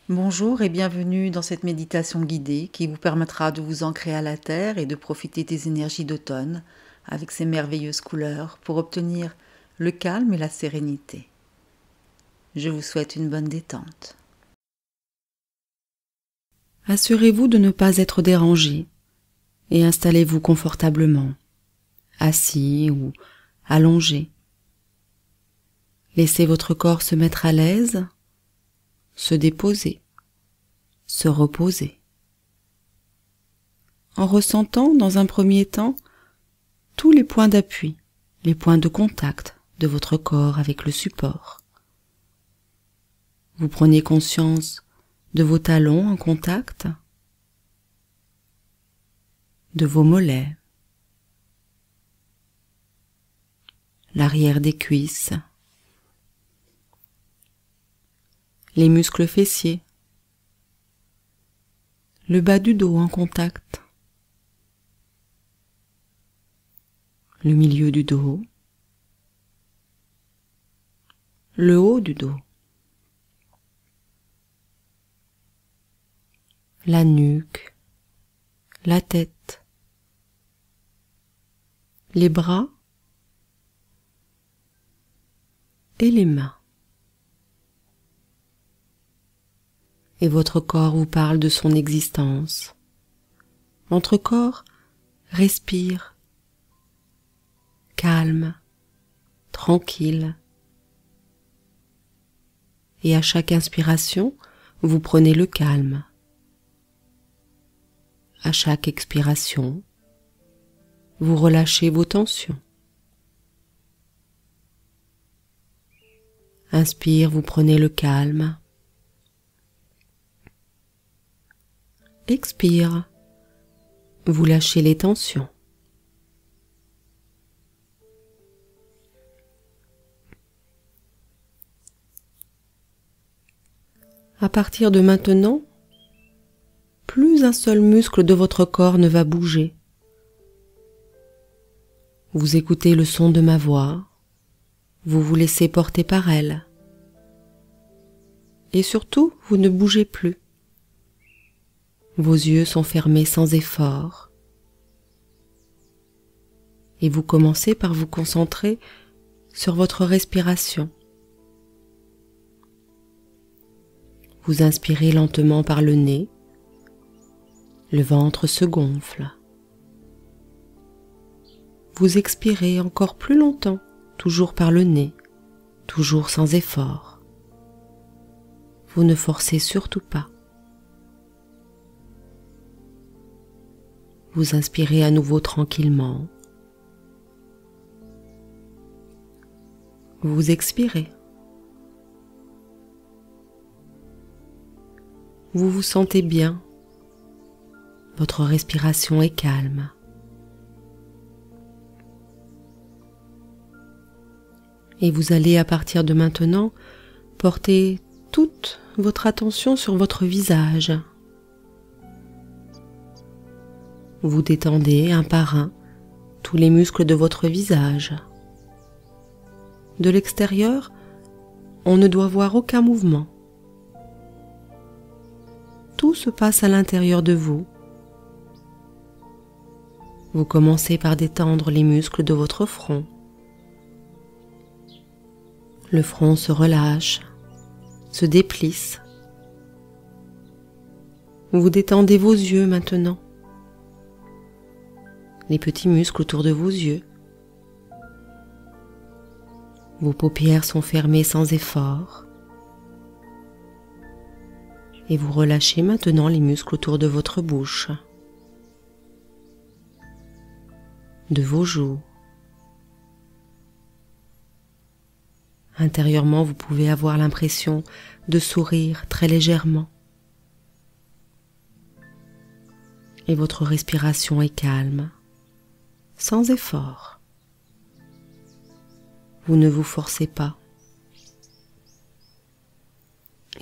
Bonjour et bienvenue dans cette méditation guidée qui vous permettra de vous ancrer à la terre et de profiter des énergies d'automne avec ses merveilleuses couleurs pour obtenir le calme et la sérénité. Je vous souhaite une bonne détente. Assurez-vous de ne pas être dérangé et installez-vous confortablement, assis ou allongé. Laissez votre corps se mettre à l'aise, se déposer, se reposer. En ressentant dans un premier temps tous les points d'appui, les points de contact de votre corps avec le support. Vous prenez conscience de vos talons en contact, de vos mollets, l'arrière des cuisses, les muscles fessiers, le bas du dos en contact, le milieu du dos, le haut du dos, la nuque, la tête, les bras et les mains. Et votre corps vous parle de son existence. Votre corps respire, calme, tranquille. Et à chaque inspiration, vous prenez le calme. À chaque expiration, vous relâchez vos tensions. Inspire, vous prenez le calme. Expire, vous lâchez les tensions. À partir de maintenant, plus un seul muscle de votre corps ne va bouger. Vous écoutez le son de ma voix, vous vous laissez porter par elle. Et surtout, vous ne bougez plus. Vos yeux sont fermés sans effort. Et vous commencez par vous concentrer sur votre respiration. Vous inspirez lentement par le nez, le ventre se gonfle. Vous expirez encore plus longtemps, toujours par le nez, toujours sans effort. Vous ne forcez surtout pas. Vous inspirez à nouveau tranquillement. Vous expirez. Vous vous sentez bien. Votre respiration est calme. Et vous allez à partir de maintenant porter toute votre attention sur votre visage. Vous détendez un par un tous les muscles de votre visage. De l'extérieur, on ne doit voir aucun mouvement. Tout se passe à l'intérieur de vous. Vous commencez par détendre les muscles de votre front. Le front se relâche, se déplisse. Vous détendez vos yeux maintenant. Les petits muscles autour de vos yeux. Vos paupières sont fermées sans effort. Et vous relâchez maintenant les muscles autour de votre bouche, de vos joues. Intérieurement, vous pouvez avoir l'impression de sourire très légèrement. Et votre respiration est calme, sans effort. Vous ne vous forcez pas.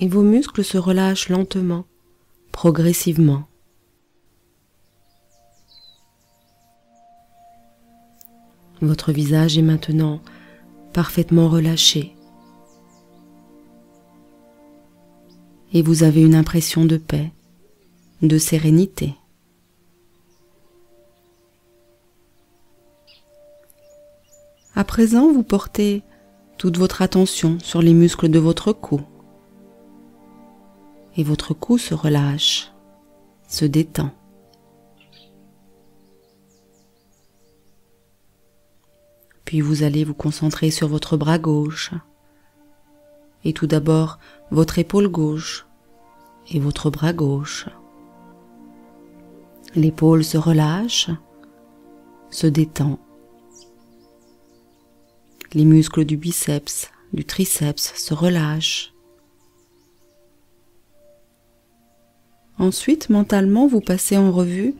Et vos muscles se relâchent lentement, progressivement. Votre visage est maintenant parfaitement relâché. et vous avez une impression de paix, de sérénité. À présent, vous portez toute votre attention sur les muscles de votre cou. Et votre cou se relâche, se détend. Puis vous allez vous concentrer sur votre bras gauche. Et tout d'abord, votre épaule gauche et votre bras gauche. L'épaule se relâche, se détend. Les muscles du biceps, du triceps se relâchent. Ensuite, mentalement, vous passez en revue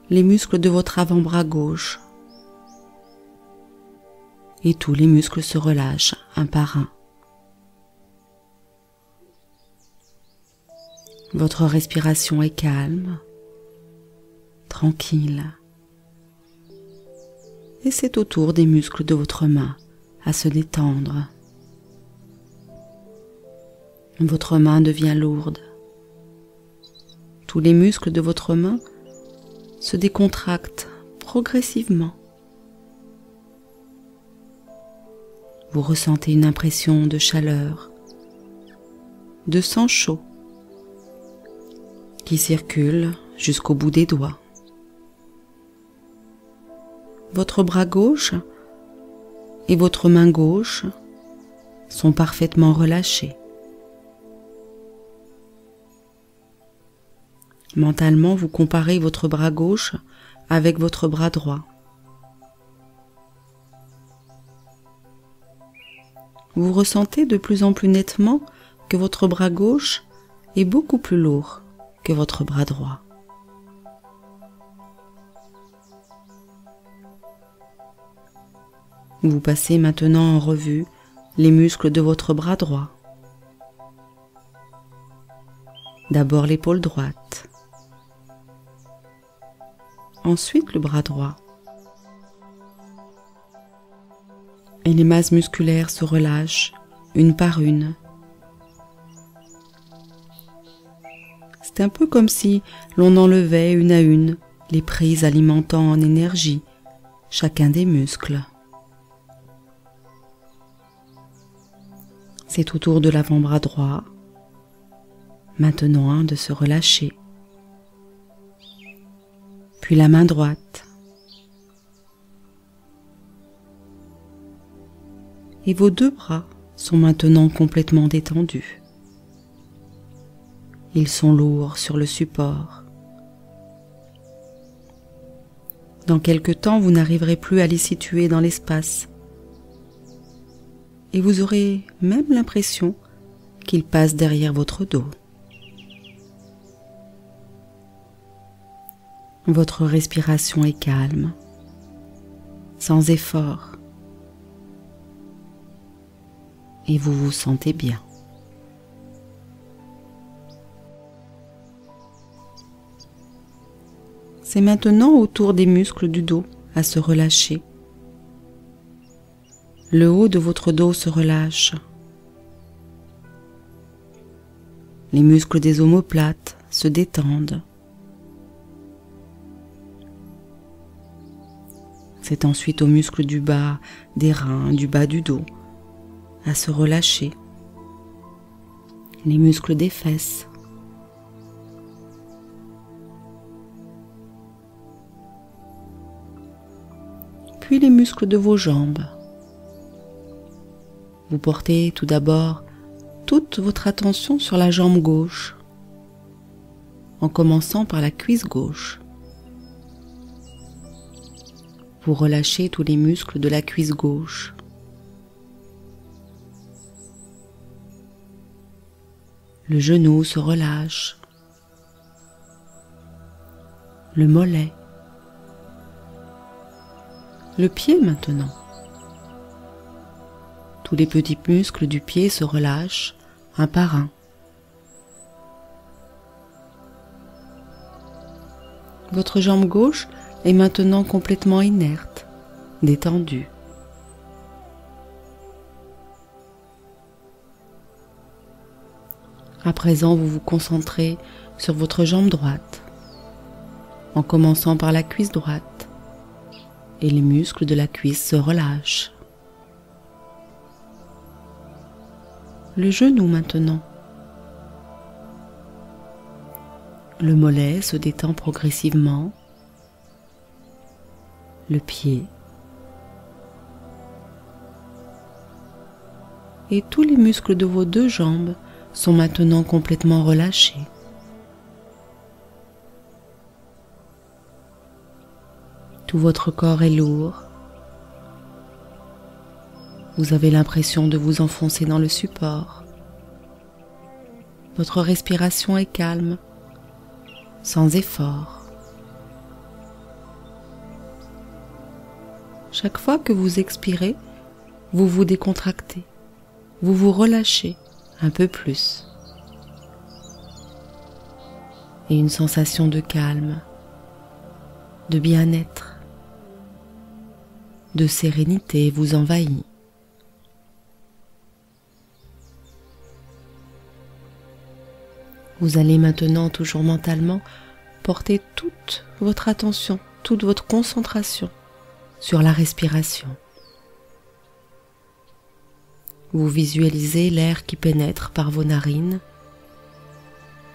les muscles de votre avant-bras gauche. Et tous les muscles se relâchent un par un. Votre respiration est calme, tranquille. Et c'est au tour des muscles de votre main à se détendre. Votre main devient lourde. Tous les muscles de votre main se décontractent progressivement. Vous ressentez une impression de chaleur, de sang chaud qui circule jusqu'au bout des doigts. Votre bras gauche et votre main gauche sont parfaitement relâchés. Mentalement, vous comparez votre bras gauche avec votre bras droit. Vous ressentez de plus en plus nettement que votre bras gauche est beaucoup plus lourd que votre bras droit. Vous passez maintenant en revue les muscles de votre bras droit. D'abord l'épaule droite, ensuite le bras droit. Et les masses musculaires se relâchent une par une. C'est un peu comme si l'on enlevait une à une les prises alimentant en énergie chacun des muscles. C'est au tour de l'avant-bras droit, maintenant de se relâcher. Puis la main droite. Et vos deux bras sont maintenant complètement détendus. Ils sont lourds sur le support. Dans quelque temps, vous n'arriverez plus à les situer dans l'espace. Et vous aurez même l'impression qu'ils passent derrière votre dos. Votre respiration est calme, sans effort. Et vous vous sentez bien. C'est maintenant au tour des muscles du dos à se relâcher. Le haut de votre dos se relâche. Les muscles des omoplates se détendent. C'est ensuite aux muscles du bas des reins, du bas du dos, à se relâcher. Les muscles des fesses. Puis les muscles de vos jambes. Vous portez tout d'abord toute votre attention sur la jambe gauche, en commençant par la cuisse gauche. Vous relâchez tous les muscles de la cuisse gauche. Le genou se relâche. Le mollet. Le pied maintenant. Tous les petits muscles du pied se relâchent un par un. Votre jambe gauche est maintenant complètement inerte, détendue. À présent, vous vous concentrez sur votre jambe droite, en commençant par la cuisse droite, et les muscles de la cuisse se relâchent. Le genou maintenant. Le mollet se détend progressivement, le pied, et tous les muscles de vos deux jambes sont maintenant complètement relâchés. Tout votre corps est lourd. Vous avez l'impression de vous enfoncer dans le support. Votre respiration est calme, sans effort. Chaque fois que vous expirez, vous vous décontractez, vous vous relâchez un peu plus. Et une sensation de calme, de bien-être, de sérénité vous envahit. Vous allez maintenant, toujours mentalement, porter toute votre attention, toute votre concentration sur la respiration. Vous visualisez l'air qui pénètre par vos narines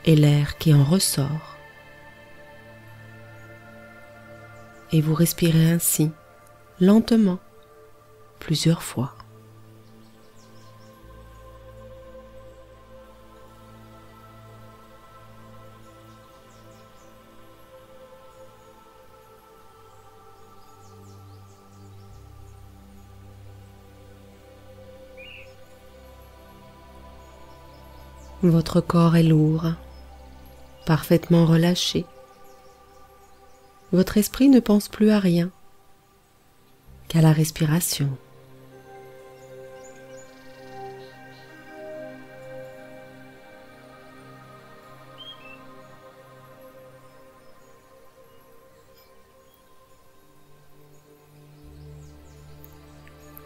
et l'air qui en ressort. Et vous respirez ainsi, lentement, plusieurs fois. Votre corps est lourd, parfaitement relâché. Votre esprit ne pense plus à rien qu'à la respiration.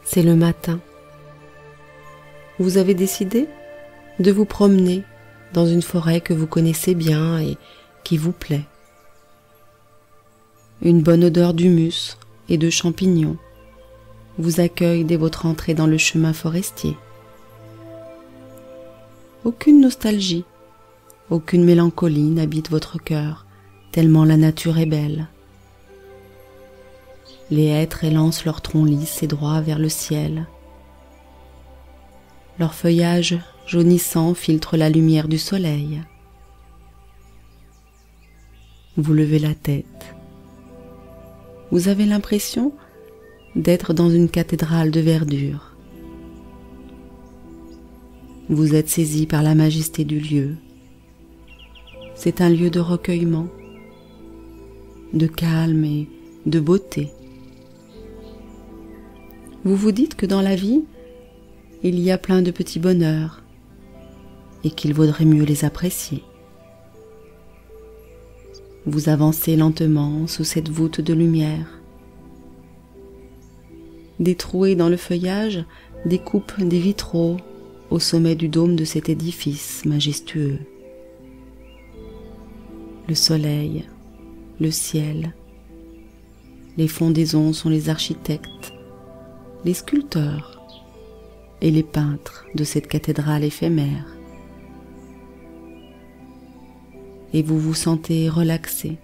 C'est le matin. Vous avez décidé de vous promener dans une forêt que vous connaissez bien et qui vous plaît. Une bonne odeur d'humus et de champignons vous accueille dès votre entrée dans le chemin forestier. Aucune nostalgie, aucune mélancolie n'habite votre cœur, tellement la nature est belle. Les hêtres élancent leurs troncs lisses et droits vers le ciel. Leur feuillage jaunissant filtre la lumière du soleil. Vous levez la tête. Vous avez l'impression d'être dans une cathédrale de verdure. Vous êtes saisi par la majesté du lieu. C'est un lieu de recueillement, de calme et de beauté. Vous vous dites que dans la vie, il y a plein de petits bonheurs et qu'il vaudrait mieux les apprécier. Vous avancez lentement sous cette voûte de lumière. Des trouées dans le feuillage découpent des vitraux au sommet du dôme de cet édifice majestueux. Le soleil, le ciel, les fondaisons sont les architectes, les sculpteurs et les peintres de cette cathédrale éphémère. Et vous vous sentez relaxé,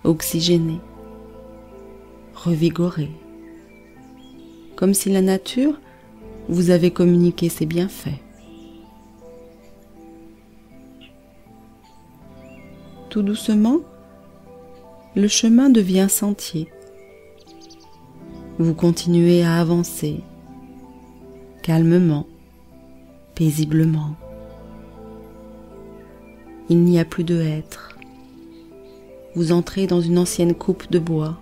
oxygéné, revigoré, comme si la nature vous avait communiqué ses bienfaits. Tout doucement, le chemin devient sentier. Vous continuez à avancer, calmement, paisiblement. Il n'y a plus de hêtres. Vous entrez dans une ancienne coupe de bois.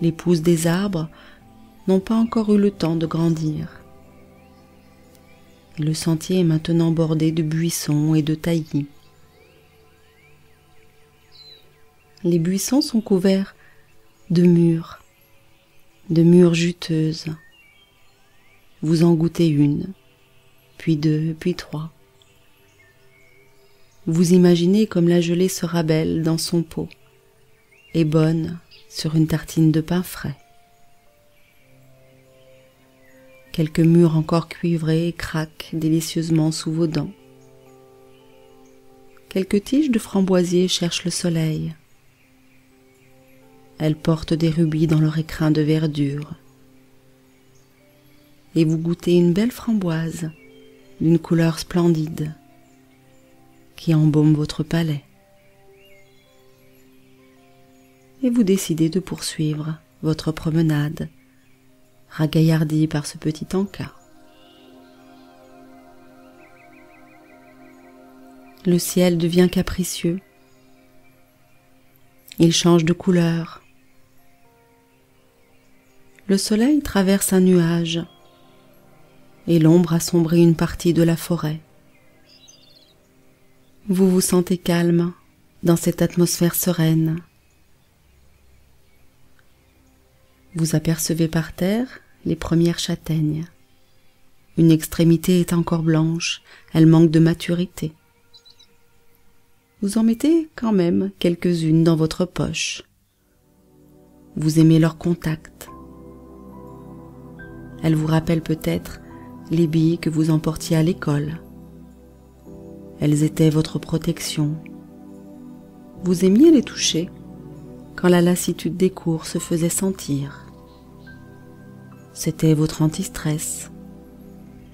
Les pousses des arbres n'ont pas encore eu le temps de grandir. Et le sentier est maintenant bordé de buissons et de taillis. Les buissons sont couverts de mûres juteuses. Vous en goûtez une, puis 2, puis 3. Vous imaginez comme la gelée sera belle dans son pot et bonne sur une tartine de pain frais. Quelques mûres encore cuivrées craquent délicieusement sous vos dents. Quelques tiges de framboisier cherchent le soleil. Elles portent des rubis dans leur écrin de verdure. Et vous goûtez une belle framboise d'une couleur splendide qui embaume votre palais. Et vous décidez de poursuivre votre promenade, ragaillardi par ce petit encas. Le ciel devient capricieux. Il change de couleur. Le soleil traverse un nuage et l'ombre assombrit une partie de la forêt. Vous vous sentez calme dans cette atmosphère sereine. Vous apercevez par terre les premières châtaignes. Une extrémité est encore blanche, elle manque de maturité. Vous en mettez quand même quelques-unes dans votre poche. Vous aimez leur contact. Elles vous rappellent peut-être les billes que vous emportiez à l'école. Elles étaient votre protection. Vous aimiez les toucher quand la lassitude des cours se faisait sentir. C'était votre anti-stress,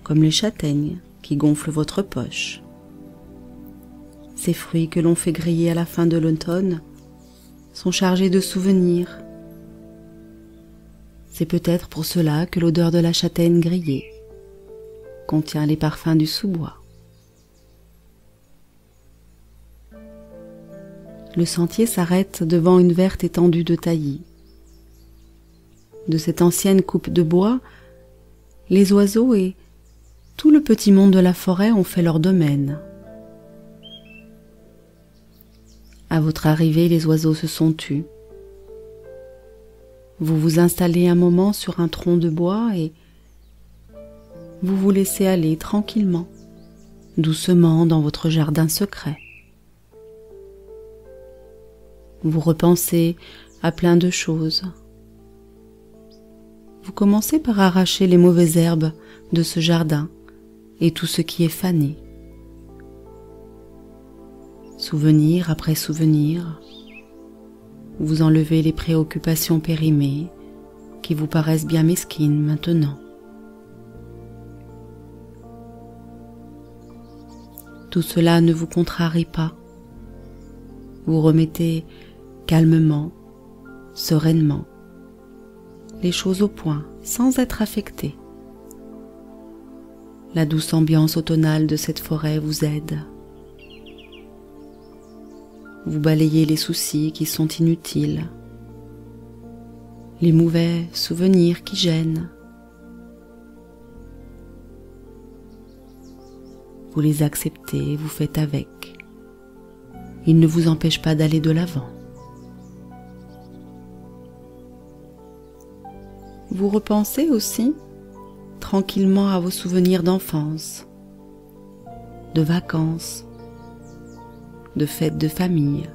comme les châtaignes qui gonflent votre poche. Ces fruits que l'on fait griller à la fin de l'automne sont chargés de souvenirs. C'est peut-être pour cela que l'odeur de la châtaigne grillée contient les parfums du sous-bois. Le sentier s'arrête devant une verte étendue de taillis. De cette ancienne coupe de bois, les oiseaux et tout le petit monde de la forêt ont fait leur domaine. À votre arrivée, les oiseaux se sont tus. Vous vous installez un moment sur un tronc de bois et vous vous laissez aller tranquillement, doucement dans votre jardin secret. Vous repensez à plein de choses. Vous commencez par arracher les mauvaises herbes de ce jardin et tout ce qui est fané. Souvenir après souvenir, vous enlevez les préoccupations périmées qui vous paraissent bien mesquines maintenant. Tout cela ne vous contrarie pas. Vous remettez calmement, sereinement, les choses au point, sans être affecté. La douce ambiance automnale de cette forêt vous aide. Vous balayez les soucis qui sont inutiles, les mauvais souvenirs qui gênent. Vous les acceptez, vous faites avec. Ils ne vous empêchent pas d'aller de l'avant. Vous repensez aussi tranquillement à vos souvenirs d'enfance, de vacances, de fêtes de famille.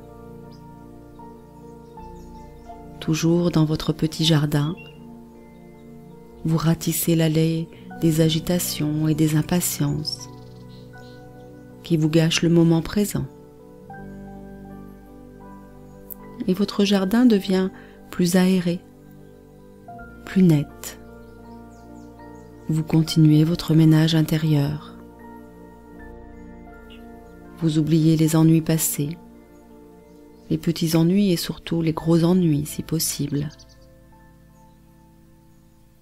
Toujours dans votre petit jardin, vous ratissez l'allée des agitations et des impatiences qui vous gâchent le moment présent. Et votre jardin devient plus aéré, plus net. Vous continuez votre ménage intérieur. Vous oubliez les ennuis passés, les petits ennuis et surtout les gros ennuis si possible.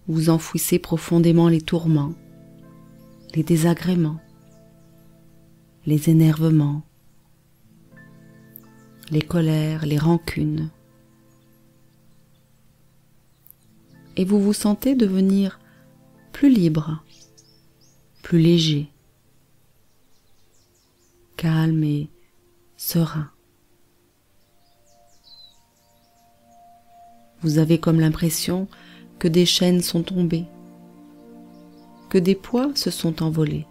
Vous enfouissez profondément les tourments, les désagréments, les énervements, les colères, les rancunes. Et vous vous sentez devenir plus libre, plus léger, calme et serein. Vous avez comme l'impression que des chaînes sont tombées, que des poids se sont envolés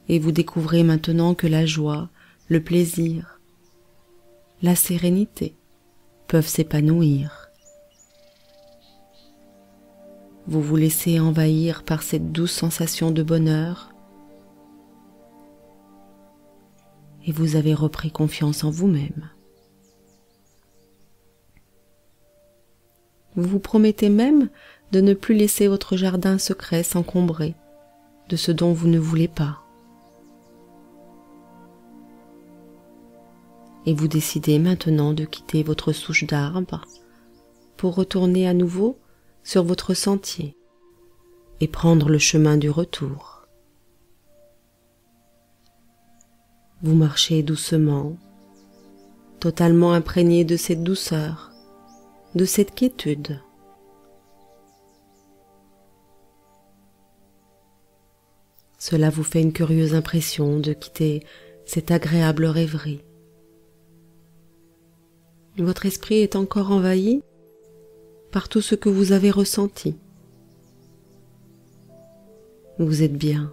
Et vous découvrez maintenant que la joie, le plaisir, la sérénité peuvent s'épanouir. Vous vous laissez envahir par cette douce sensation de bonheur et vous avez repris confiance en vous-même. Vous vous promettez même de ne plus laisser votre jardin secret s'encombrer de ce dont vous ne voulez pas. Et vous décidez maintenant de quitter votre souche d'arbre pour retourner à nouveau sur votre sentier et prendre le chemin du retour. Vous marchez doucement, totalement imprégné de cette douceur, de cette quiétude. Cela vous fait une curieuse impression de quitter cette agréable rêverie. Votre esprit est encore envahi par tout ce que vous avez ressenti. Vous êtes bien,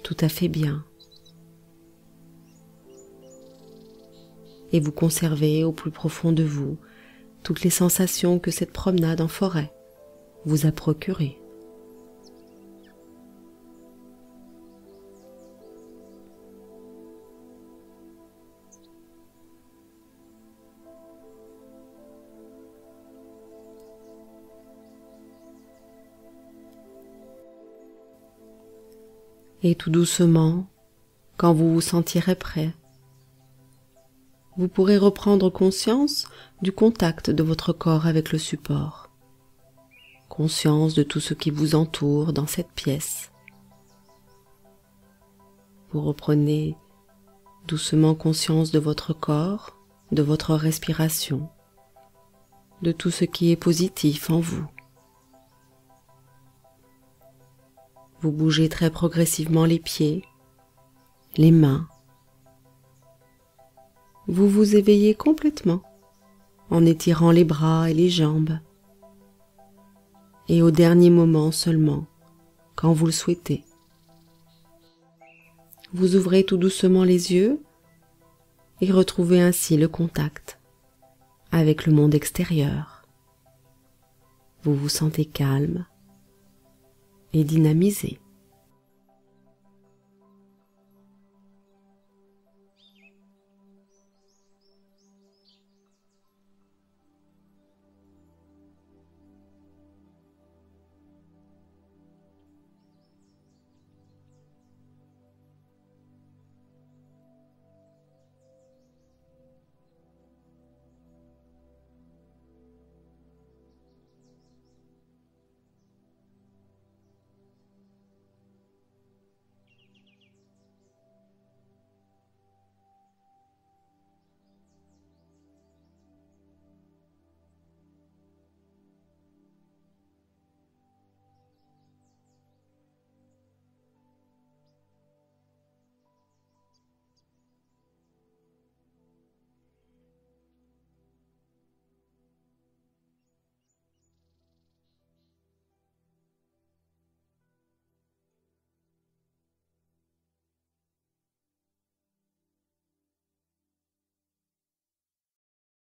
tout à fait bien. Et vous conservez au plus profond de vous toutes les sensations que cette promenade en forêt vous a procurées. Et tout doucement, quand vous vous sentirez prêt, vous pourrez reprendre conscience du contact de votre corps avec le support, conscience de tout ce qui vous entoure dans cette pièce. Vous reprenez doucement conscience de votre corps, de votre respiration, de tout ce qui est positif en vous. Vous bougez très progressivement les pieds, les mains. Vous vous éveillez complètement en étirant les bras et les jambes. Et au dernier moment seulement, quand vous le souhaitez, vous ouvrez tout doucement les yeux et retrouvez ainsi le contact avec le monde extérieur. Vous vous sentez calme et dynamisé.